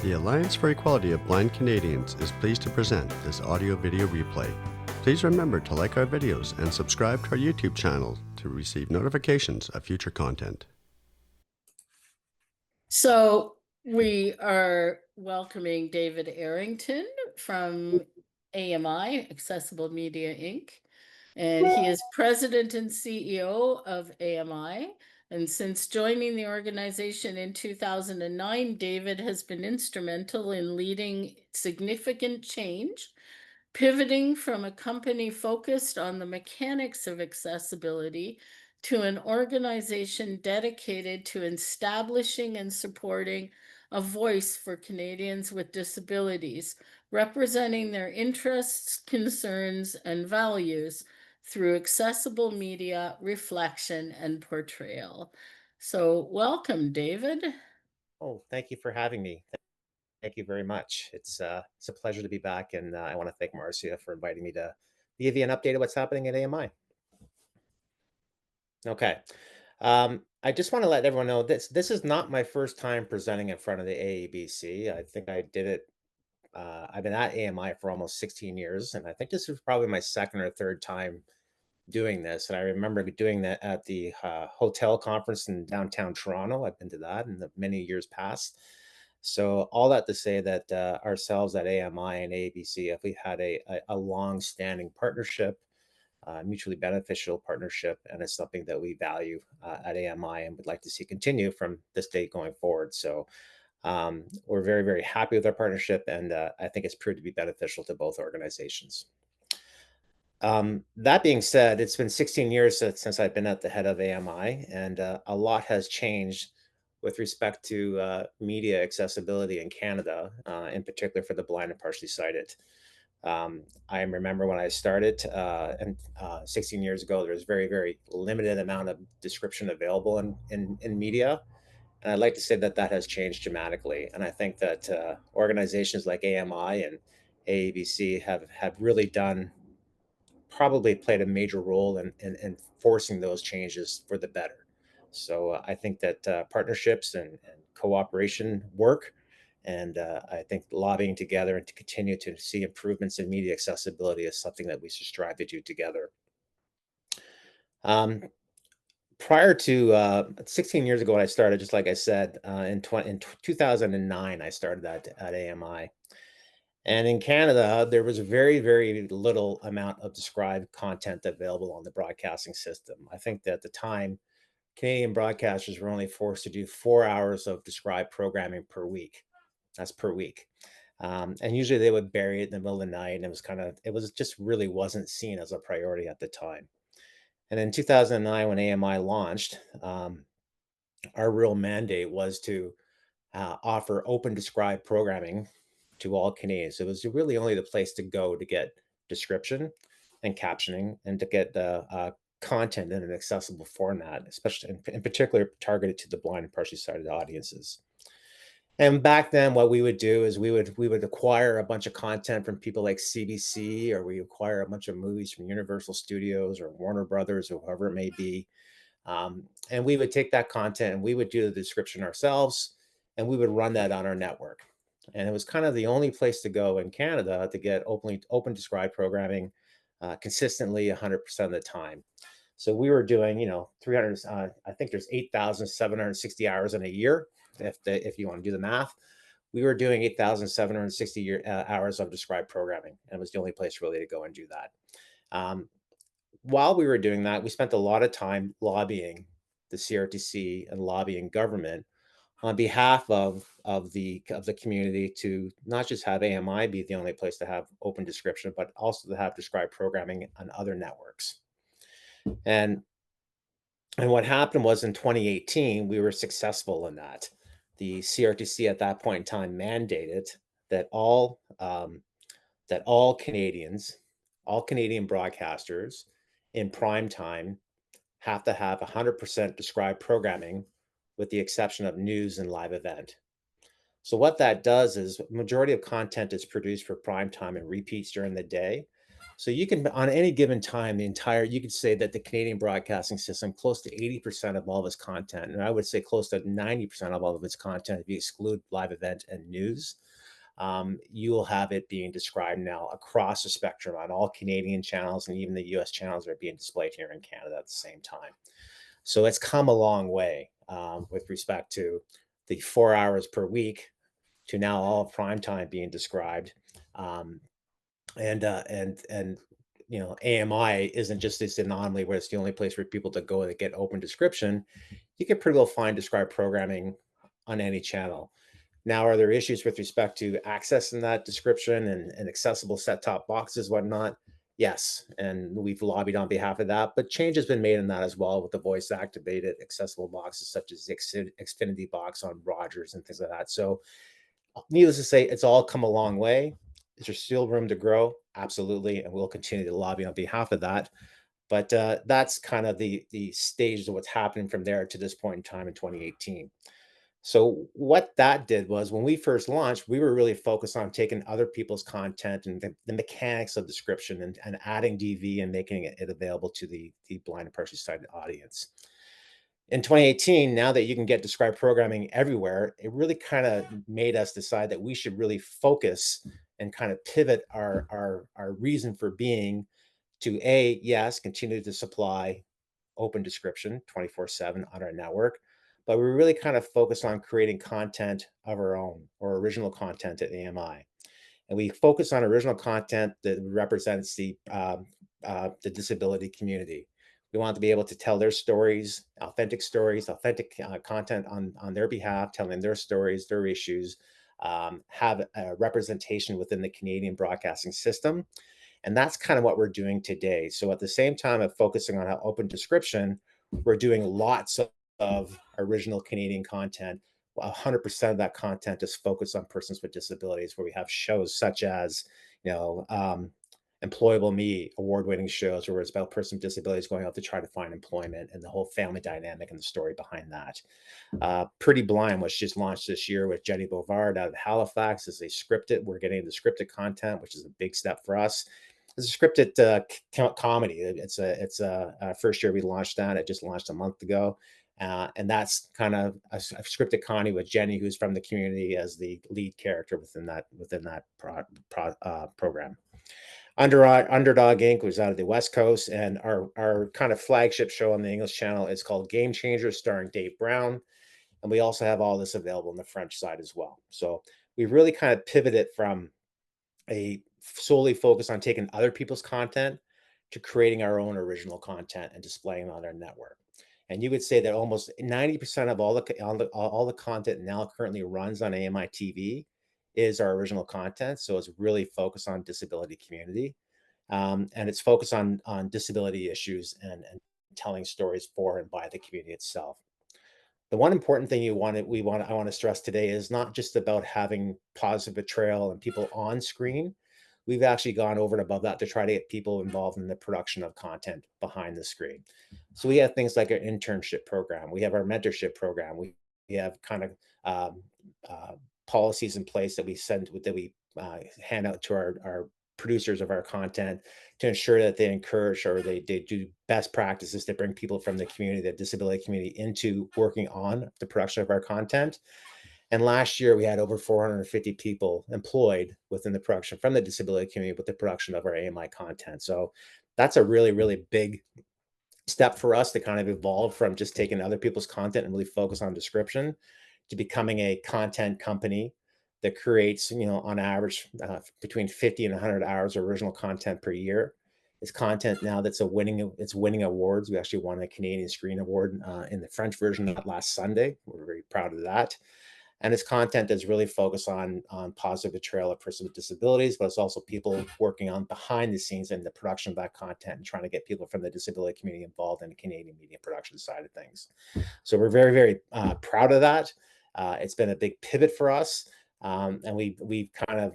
The Alliance for Equality of Blind Canadians is pleased to present this audio-video replay. Please remember to like our videos and subscribe to our YouTube channel to receive notifications of future content. So we are welcoming David Errington from AMI, Accessible Media Inc. And he is president and CEO of AMI. And since joining the organization in 2009, David has been instrumental in leading significant change, pivoting from a company focused on the mechanics of accessibility to an organization dedicated to establishing and supporting a voice for Canadians with disabilities, representing their interests, concerns, and values through accessible media, reflection, and portrayal. So, welcome, David. Oh, thank you for having me. Thank you very much. It's a pleasure to be back, and I want to thank Marcia for inviting me to give you an update of what's happening at AMI. Okay, I just want to let everyone know this is not my first time presenting in front of the AEBC. I think I did it. I've been at AMI for almost 16 years, and I think this is probably my second or third time doing this. And I remember doing that at the hotel conference in downtown Toronto. I've been to that in the many years past. So all that to say that ourselves at AMI and AEBC, if we had a long-standing partnership, mutually beneficial partnership, and it's something that we value at AMI and would like to see continue from this date going forward. So we're very, very happy with our partnership, and I think it's proved to be beneficial to both organizations. That being said, it's been 16 years since I've been at the head of AMI, and a lot has changed with respect to media accessibility in Canada, in particular for the blind and partially sighted. I remember when I started, and 16 years ago, there was very, very limited amount of description available in media. And I'd like to say that that has changed dramatically. And I think that organizations like AMI and AEBC have really probably played a major role in forcing those changes for the better. So I think that partnerships and cooperation work, and I think lobbying together and to continue to see improvements in media accessibility is something that we should strive to do together. Um, Prior to 16 years ago when I started, just like I said, in 2009, I started at AMI. And in Canada, there was very, very little amount of described content available on the broadcasting system. I think that at the time, Canadian broadcasters were only forced to do 4 hours of described programming per week. That's per week. And usually they would bury it in the middle of the night. And it was just really wasn't seen as a priority at the time. And in 2009, when AMI launched, our real mandate was to offer open described programming to all Canadians. It was really only the place to go to get description and captioning and to get the content in an accessible format, especially in particular targeted to the blind and partially sighted audiences. And back then, what we would do is we would acquire a bunch of content from people like CBC, or we acquire a bunch of movies from Universal Studios or Warner Brothers or whoever it may be. And we would take that content and we would do the description ourselves, and we would run that on our network. And it was kind of the only place to go in Canada to get open described programming consistently 100% of the time. So we were doing, 300. I think there's 8,760 hours in a year, if you want to do the math. We were doing 8,760 hours of described programming, and it was the only place really to go and do that. While we were doing that, we spent a lot of time lobbying the CRTC and lobbying government on behalf of the community to not just have AMI be the only place to have open description, but also to have described programming on other networks. And what happened was in 2018, we were successful in that. The CRTC at that point in time mandated that all Canadians, all Canadian broadcasters in prime time have to have 100% described programming with the exception of news and live event. So what that does is majority of content is produced for prime time and repeats during the day. So you can, on any given time, you could say that the Canadian broadcasting system, close to 80% of all of its content, and I would say close to 90% of all of its content, if you exclude live event and news, you will have it being described now across the spectrum on all Canadian channels, and even the US channels are being displayed here in Canada at the same time. So it's come a long way with respect to the 4 hours per week to now all of prime time being described. Um, and AMI isn't just this anomaly where it's the only place for people to go to get open description. You can pretty well find described programming on any channel. Now, are there issues with respect to accessing that description and accessible set-top boxes, whatnot? Yes, and we've lobbied on behalf of that, but change has been made in that as well with the voice-activated accessible boxes such as the Xfinity box on Rogers and things like that. So needless to say, it's all come a long way. Is there still room to grow? Absolutely, and we'll continue to lobby on behalf of that. But that's kind of the stage of what's happening from there to this point in time in 2018. So what that did was when we first launched, we were really focused on taking other people's content and the mechanics of description and adding DV and making it available to the blind and partially sighted audience. In 2018, now that you can get described programming everywhere, it really kind of made us decide that we should really focus and kind of pivot our reason for being to yes, continue to supply open description 24/7 on our network, but we really kind of focused on creating content of our own or original content at AMI. And we focus on original content that represents the disability community. We want to be able to tell their stories, authentic content on their behalf, telling their stories, their issues, have a representation within the Canadian broadcasting system. And that's kind of what we're doing today. So at the same time of focusing on open description, we're doing lots of original Canadian content. 100% of that content is focused on persons with disabilities, where we have shows such as, Employable Me, award-winning shows where it's about person with disabilities going out to try to find employment and the whole family dynamic and the story behind that. Pretty Blind, which just launched this year with Jenny Bovard out of Halifax, is a scripted. We're getting the scripted content, which is a big step for us. It's a scripted comedy. It's a first year we launched that. It just launched a month ago. And that's kind of a scripted comedy with Jenny, who's from the community, as the lead character within that program. Underdog Inc. was out of the West Coast, and our kind of flagship show on the English channel is called Game Changers, starring Dave Brown. And we also have all this available on the French side as well. So we've really kind of pivoted from a solely focus on taking other people's content to creating our own original content and displaying it on our network. And you would say that almost 90% of all the content now currently runs on AMI TV is our original content. So it's really focused on disability community, and it's focused on disability issues and telling stories for and by the community itself. The one important thing I want to stress today is not just about having positive portrayal and people on screen. We've actually gone over and above that to try to get people involved in the production of content behind the screen. So we have things like our internship program. We have our mentorship program. We have kind of policies in place that we hand out to our producers of our content to ensure that they encourage or they do best practices to bring people from the community, the disability community, into working on the production of our content. And last year we had over 450 people employed within the production from the disability community with the production of our AMI content. So that's a really, really big step for us to kind of evolve from just taking other people's content and really focus on description to becoming a content company that creates, on average, between 50 and 100 hours of original content per year. It's content now that's winning awards. We actually won a Canadian Screen Award in the French version last Sunday. We're very proud of that. And it's content that's really focused on positive portrayal of persons with disabilities, but it's also people working on behind the scenes in the production of that content and trying to get people from the disability community involved in the Canadian media production side of things. So we're very, very proud of that. It's been a big pivot for us. And we've kind of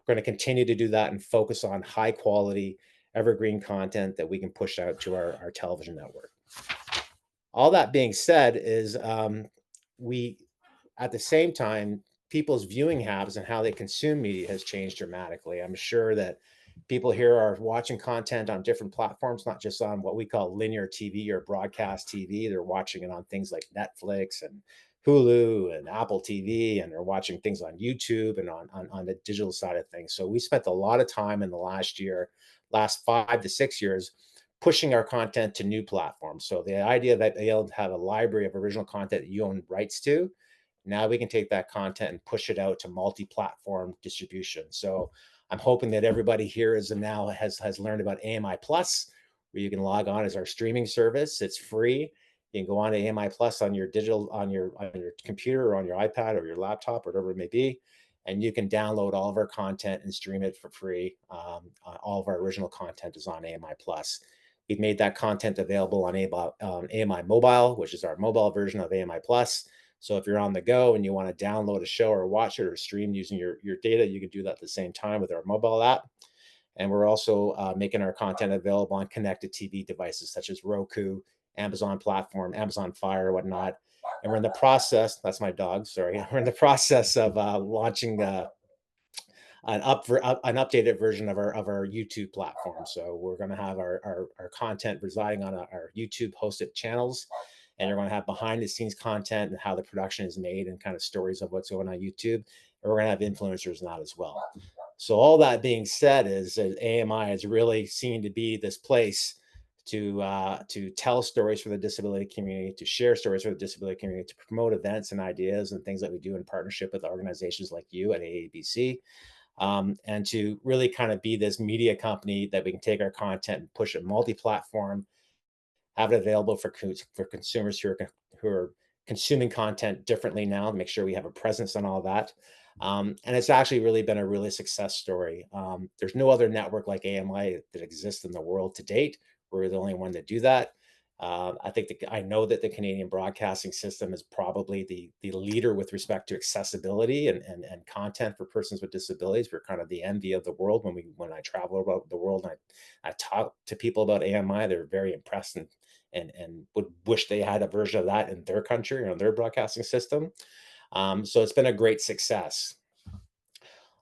going to continue to do that and focus on high quality, evergreen content that we can push out to our television network. All that being said is at the same time, people's viewing habits and how they consume media has changed dramatically. I'm sure that People here are watching content on different platforms, not just on what we call linear TV or broadcast TV. They're watching it on things like Netflix and Hulu and Apple TV, and they're watching things on YouTube and on the digital side of things. So we spent a lot of time in the last 5 to 6 years, pushing our content to new platforms. So the idea that you'll have a library of original content that you own rights to, now we can take that content and push it out to multi-platform distribution. So I'm hoping that everybody here has learned about AMI Plus, where you can log on as our streaming service. It's free. You can go on to AMI Plus on your computer or on your iPad or your laptop, whatever it may be, and you can download all of our content and stream it for free. All of our original content is on AMI Plus. We've made that content available on AMI Mobile, which is our mobile version of AMI Plus. So if you're on the go and you want to download a show or watch it or stream using your data, you can do that at the same time with our mobile app. And we're also making our content available on connected TV devices such as Roku, Amazon platform, Amazon Fire, whatnot. And we're in the process, that's my dog, sorry. We're in the process of launching an updated version of our YouTube platform. So we're going to have our content residing on our YouTube hosted channels, and you're going to have behind the scenes content and how the production is made and kind of stories of what's going on YouTube. And we're going to have influencers in that as well. So all that being said, is AMI is really seen to be this place to tell stories for the disability community, to share stories for the disability community, to promote events and ideas and things that we do in partnership with organizations like you at AEBC. And to really kind of be this media company that we can take our content and push it multi-platform, have it available for consumers who are consuming content differently now, to make sure we have a presence on all that. And it's actually really been a really success story. There's no other network like AMI that exists in the world to date. We're the only one that do that. I know that the Canadian broadcasting system is probably the leader with respect to accessibility and content for persons with disabilities. We're kind of the envy of the world when I travel about the world and I talk to people about AMI. They're very impressed and would wish they had a version of that in their country or in their broadcasting system. So it's been a great success.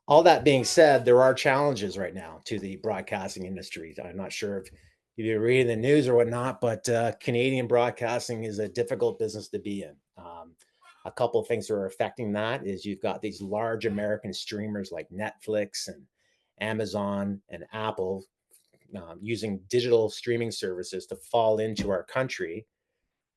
All that being said, there are challenges right now to the broadcasting industry. I'm not sure if you're reading the news or whatnot, but Canadian broadcasting is a difficult business to be in. A couple of things that are affecting that is you've got these large American streamers like Netflix and Amazon and Apple using digital streaming services to fall into our country,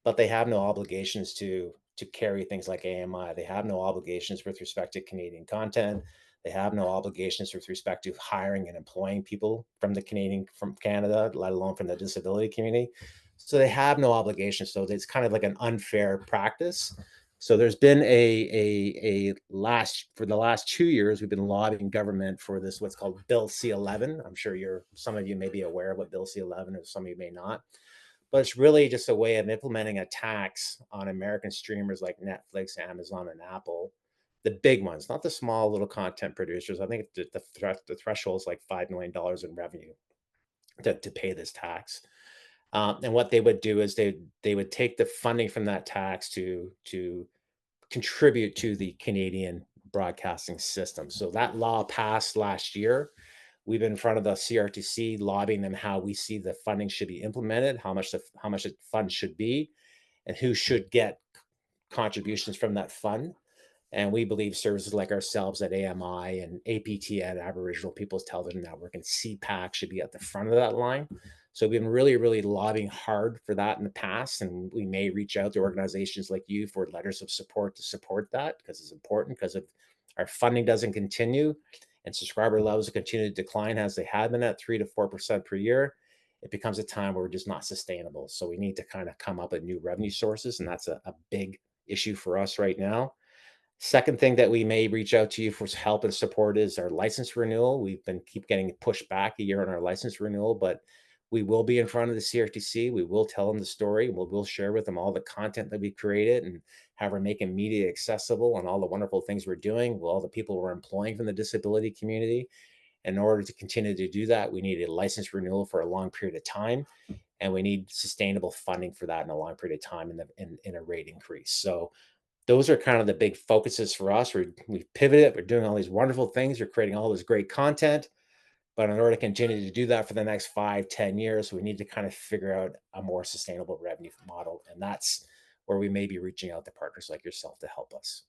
but they have no obligations to carry things like AMI. They have no obligations with respect to Canadian content. They have no obligations with respect to hiring and employing people from Canada, let alone from the disability community. So they have no obligations. So it's kind of like an unfair practice. So there's been for the last 2 years, we've been lobbying government for this, what's called Bill C-11. I'm sure some of you may be aware of what Bill C-11 is, some of you may not. But it's really just a way of implementing a tax on American streamers like Netflix, Amazon, and Apple, the big ones, not the small little content producers. I think the threshold is like $5 million in revenue to pay this tax. And what they would do is they would take the funding from that tax to contribute to the Canadian broadcasting system. So that law passed last year. We've been in front of the CRTC lobbying them how we see the funding should be implemented, how much the fund should be, and who should get contributions from that fund. And we believe services like ourselves at AMI and APT at Aboriginal People's Television Network and CPAC should be at the front of that line. So we've been really, really lobbying hard for that in the past. And we may reach out to organizations like you for letters of support to support that, because it's important, because if our funding doesn't continue and subscriber levels continue to decline as they have been at 3 to 4% per year, it becomes a time where we're just not sustainable. So we need to kind of come up with new revenue sources. And that's a big issue for us right now. Second thing that we may reach out to you for help and support is our license renewal. We've been keep getting pushed back a year on our license renewal, but we will be in front of the CRTC. We will tell them the story. We'll share with them all the content that we created and how we're making media accessible and all the wonderful things we're doing with all the people we're employing from the disability community. In order to continue to do that, we need a license renewal for a long period of time, and we need sustainable funding for that in a long period of time in a rate increase. So those are kind of the big focuses for us. We've pivoted. We're doing all these wonderful things. We're creating all this great content. But in order to continue to do that for the next 5, 10 years, we need to kind of figure out a more sustainable revenue model. And that's where we may be reaching out to partners like yourself to help us.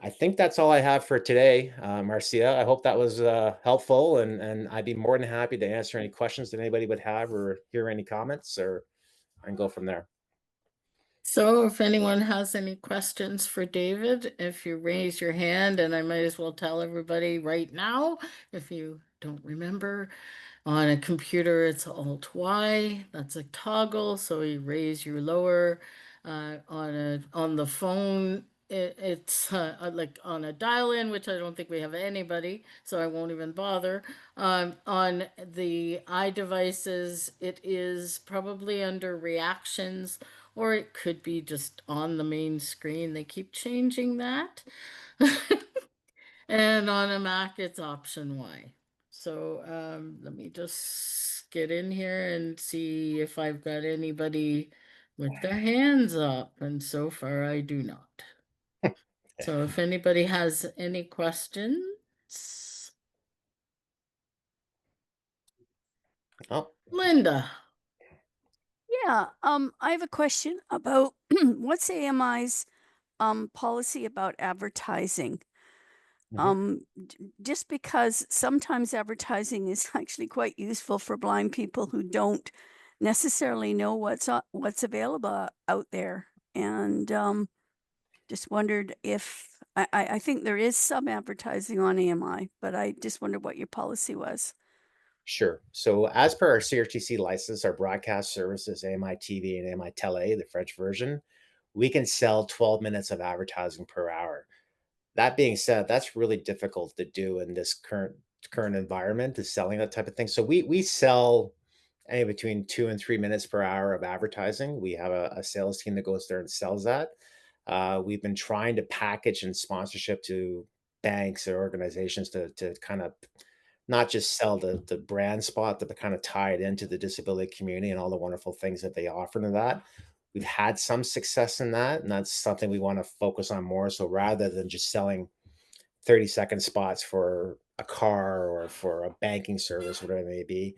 I think that's all I have for today, Marcia. I hope that was helpful, and I'd be more than happy to answer any questions that anybody would have or hear any comments, or I can go from there. So if anyone has any questions for David, if you raise your hand, and I might as well tell everybody right now, if you don't remember, on a computer it's Alt Y, that's a toggle, so you raise your lower. On the phone, it's like on a dial-in, which I don't think we have anybody, so I won't even bother. On the iDevices, it is probably under reactions, or it could be just on the main screen. They keep changing that. And on a Mac, it's option Y. So let me just get in here and see if I've got anybody with their hands up. And so far, I do not. So if anybody has any questions, Oh, Linda. Yeah, I have a question about what's AMI's policy about advertising? Just because sometimes advertising is actually quite useful for blind people who don't necessarily know what's available out there, and just wondered if I think there is some advertising on AMI, but I just wondered what your policy was. sure. So as per our CRTC license, our broadcast services, AMI TV and AMI Tele, the French version, we can sell 12 minutes of advertising per hour. That being said, that's really difficult to do in this current environment, is selling that type of thing. So we sell anywhere between 2 and 3 minutes per hour of advertising. We have a sales team that goes there and sells that. We've been trying to package and sponsorship to banks or organizations to kind of not just sell the brand spot, but to kind of tie it into the disability community and all the wonderful things that they offer to that. We've had some success in that, and that's something we want to focus on more. So rather than just selling 30-second spots for a car or for a banking service, whatever it may be,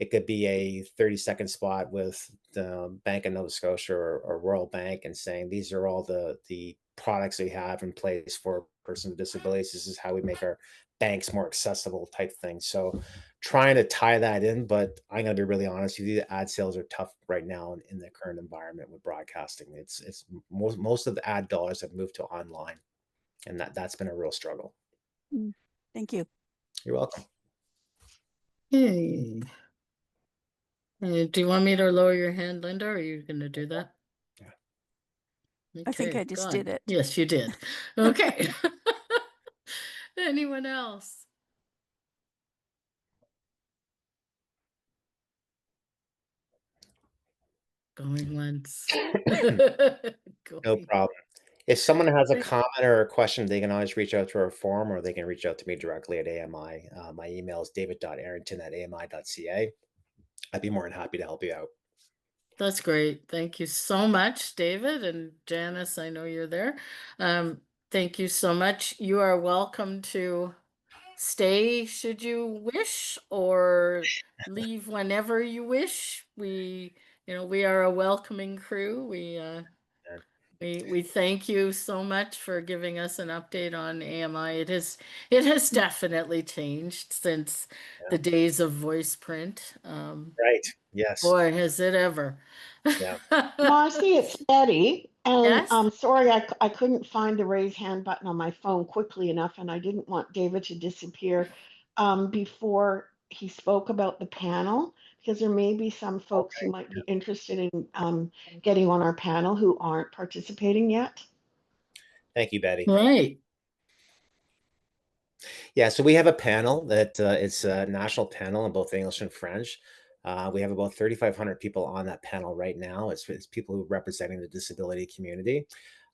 it could be a 30-second spot with the Bank of Nova Scotia or Royal Bank, and saying these are all the products we have in place for persons with disabilities. This is how we make our banks more accessible, type thing. So trying to tie that in, but I'm going to be really honest with you, the ad sales are tough right now in the current environment with broadcasting. It's most of the ad dollars have moved to online, and that's been a real struggle. Thank you. You're welcome. Hey. Do you want me to lower your hand, Linda, or are you going to do that? Yeah. I think I just did it. Yes, you did. Okay. Anyone else? Going once. No problem. If someone has a comment or a question, they can always reach out to our forum, or they can reach out to me directly at AMI. My email is david.errington@ami.ca. I'd be more than happy to help you out. That's great. Thank you so much, David, and Janice, I know you're there. Thank you so much. You are welcome to stay should you wish, or leave whenever you wish. We are a welcoming crew. We thank you so much for giving us an update on AMI. It has definitely changed since the days of voice print. Right. Yes. Boy, has it ever. Yeah. Marcy, it's Betty, and Yes? I'm sorry I couldn't find the raise hand button on my phone quickly enough, and I didn't want David to disappear before he spoke about the panel, because there may be some folks who might be interested in getting on our panel who aren't participating yet. Thank you, Betty. Right. Yeah, so we have a panel that it's a national panel in both English and French. We have about 3,500 people on that panel right now. It's people who are representing the disability community.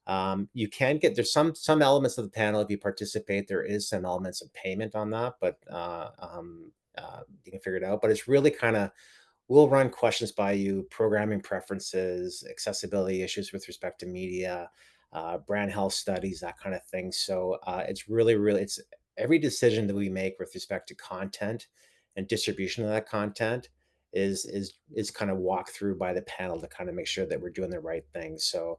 You can get, there's some elements of the panel, if you participate, there is some elements of payment on that, but you can figure it out. But it's really kind of, we'll run questions by you, programming preferences, accessibility issues with respect to media, brand health studies, that kind of thing. So it's really, every decision that we make with respect to content and distribution of that content is kind of walked through by the panel to kind of make sure that we're doing the right thing. So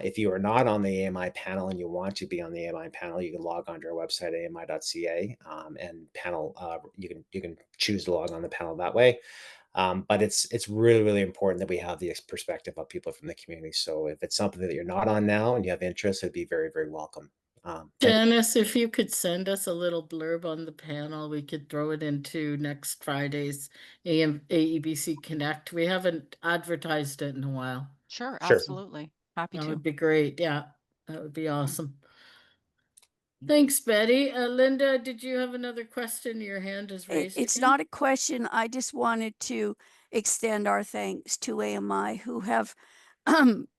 if you are not on the AMI panel and you want to be on the AMI panel, you can log onto our website, ami.ca, and panel, you can choose to log on the panel that way. But it's really, really important that we have the perspective of people from the community. So if it's something that you're not on now and you have interest, it'd be very, very welcome. Janice, if you could send us a little blurb on the panel, we could throw it into next Friday's AEBC Connect. We haven't advertised it in a while. Sure, Sure. absolutely. Happy That to. would be great. Yeah, that would be awesome. Thanks, Betty. Linda, did you have another question? Your hand is raised. It's again. not a question. I just wanted to extend our thanks to AMI, who have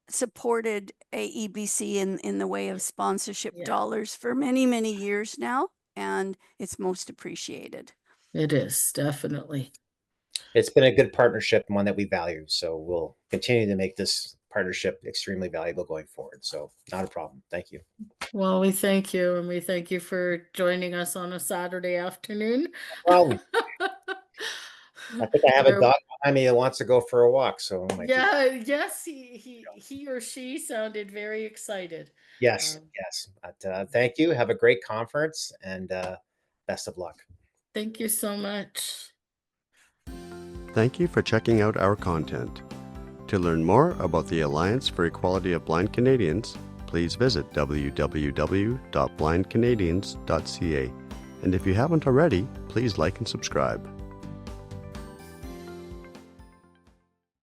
supported AEBC in the way of sponsorship Yeah. dollars for many, many years now, and it's most appreciated. It is, definitely. It's been a good partnership and one that we value. So we'll continue to make this partnership extremely valuable going forward. So not a problem. Thank you. Well, we thank you, and we thank you for joining us on a Saturday afternoon. Well, I think I have a Where- dog behind me that wants to go for a walk. So it might be- Yeah, yes, he or she sounded very excited. yes, yes. But, thank you. Have a great conference and best of luck. Thank you so much. Thank you for checking out our content. To learn more about the Alliance for Equality of Blind Canadians, please visit www.blindcanadians.ca. And if you haven't already, please like and subscribe.